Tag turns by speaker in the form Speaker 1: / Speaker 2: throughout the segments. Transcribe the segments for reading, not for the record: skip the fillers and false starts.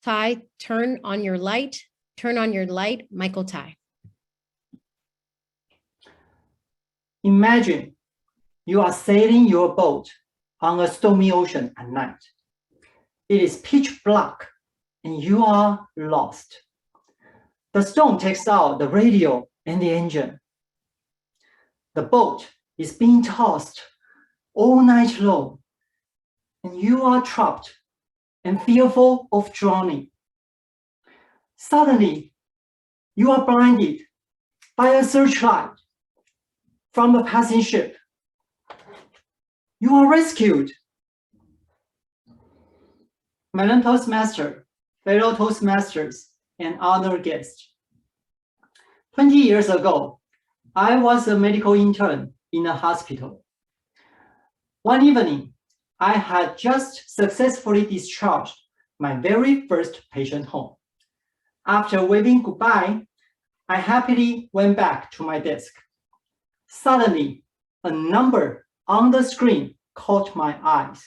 Speaker 1: Ty, turn on your light. Turn on your light, Michael Ty.
Speaker 2: Imagine you are sailing your boat on a stormy ocean at night. It is pitch black and you are lost. The storm takes out the radio and the engine. The boat is being tossed all night long, and you are trapped and fearful of drowning. Suddenly, you are blinded by a searchlight from a passing ship. You are rescued. Madam Toastmaster, fellow Toastmasters, and honored guests. 20 years ago, I was a medical intern in a hospital. One evening, I had just successfully discharged my very first patient home. After waving goodbye, I happily went back to my desk. Suddenly, a number on the screen caught my eyes.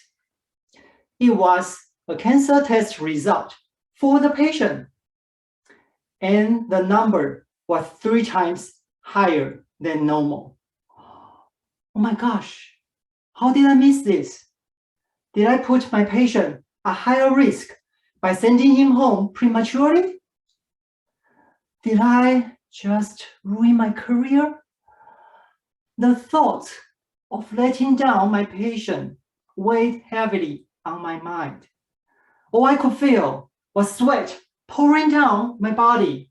Speaker 2: It was a cancer test result for the patient, and the number was 3 times higher than normal. Oh my gosh, how did I miss this? Did I put my patient at higher risk by sending him home prematurely? Did I just ruin my career? The thought of letting down my patient weighed heavily on my mind. All I could feel was sweat pouring down my body,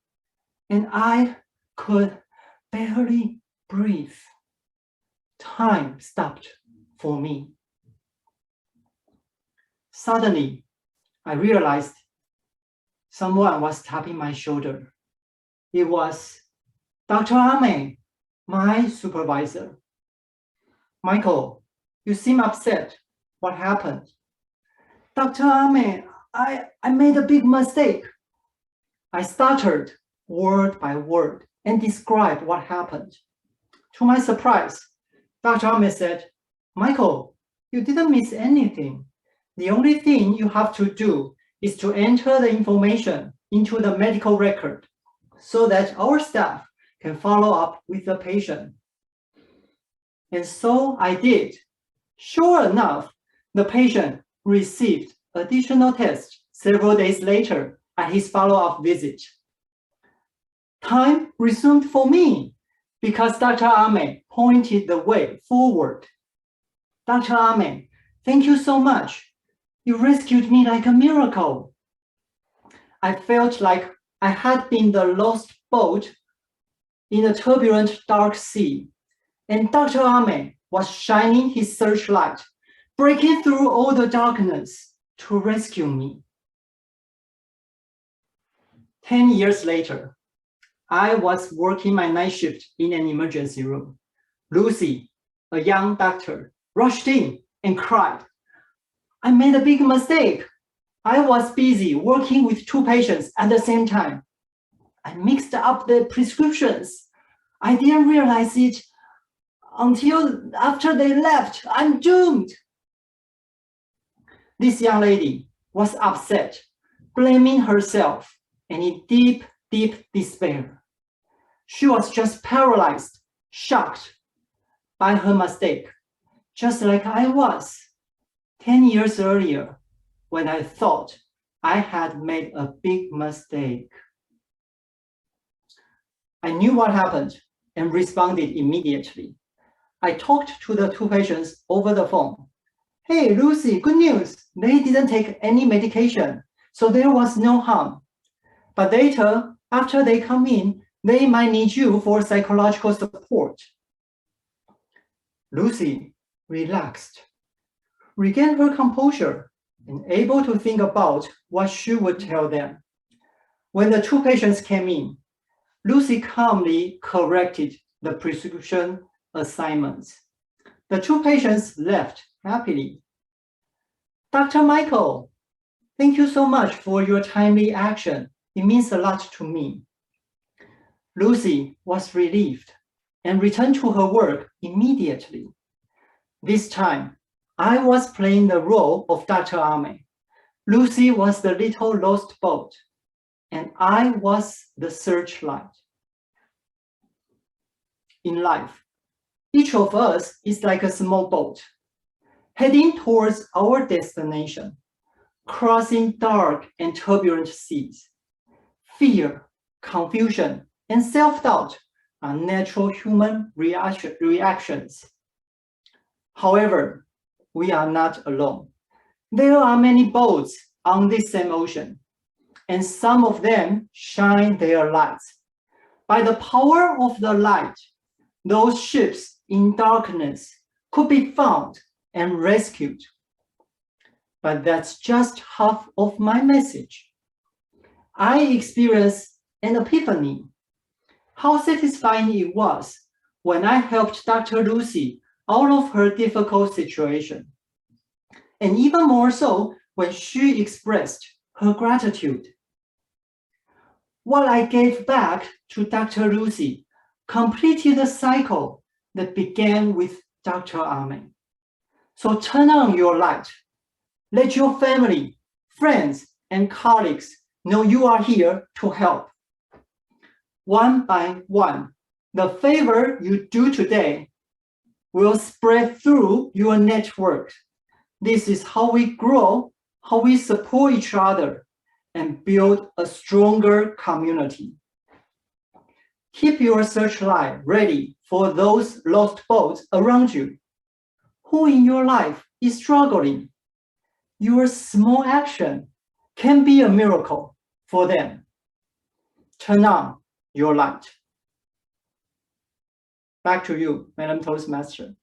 Speaker 2: and I could barely breathe. Time stopped for me. Suddenly, I realized someone was tapping my shoulder. It was Dr. Ame, my supervisor. Michael, you seem upset. What happened? Dr. Ame, I made a big mistake. I stuttered word by word and described what happened. To my surprise, Dr. Ame said, Michael, you didn't miss anything. The only thing you have to do is to enter the information into the medical record so that our staff can follow up with the patient. And so I did. Sure enough, the patient received additional tests several days later at his follow-up visit. Time resumed for me because Dr. Ame pointed the way forward. Dr. Ame, thank you so much. You rescued me like a miracle. I felt like I had been the lost boat in a turbulent dark sea, and Dr. Ame was shining his searchlight, breaking through all the darkness to rescue me. 10 years later, I was working my night shift in an emergency room. Lucy, a young doctor, rushed in and cried, I made a big mistake. I was busy working with 2 patients at the same time. I mixed up the prescriptions. I didn't realize it until after they left. I'm doomed. This young lady was upset, blaming herself, and in deep, deep despair. She was just paralyzed, shocked by her mistake, just like I was 10 years earlier when I thought I had made a big mistake. I knew what happened and responded immediately. I talked to the 2 patients over the phone. Hey, Lucy, good news. They didn't take any medication, so there was no harm. But later, after they come in, they might need you for psychological support. Lucy relaxed, regained her composure, and able to think about what she would tell them. When the 2 patients came in, Lucy calmly corrected the prescription assignments. The 2 patients left happily. Dr. Michael, thank you so much for your timely action. It means a lot to me. Lucy was relieved and returned to her work immediately. This time, I was playing the role of Dr. Ame. Lucy was the little lost boat, and I was the searchlight. In life, each of us is like a small boat, heading towards our destination, crossing dark and turbulent seas. Fear, confusion, and self-doubt are natural human reactions. However, we are not alone. There are many boats on this same ocean, and some of them shine their lights. By the power of the light, those ships in darkness could be found and rescued. But that's just half of my message. I experienced an epiphany. How satisfying it was when I helped Dr. Lucy out of her difficult situation. And even more so when she expressed her gratitude. What I gave back to Dr. Lucy completed the cycle that began with Dr. Amen. So turn on your light. Let your family, friends, and colleagues know you are here to help. One by one, the favor you do today will spread through your network. This is how we grow, how we support each other, and build a stronger community. Keep your searchlight ready for those lost boats around you. Who in your life is struggling? Your small action can be a miracle for them. Turn on your light. Back to you, Madam Toastmaster.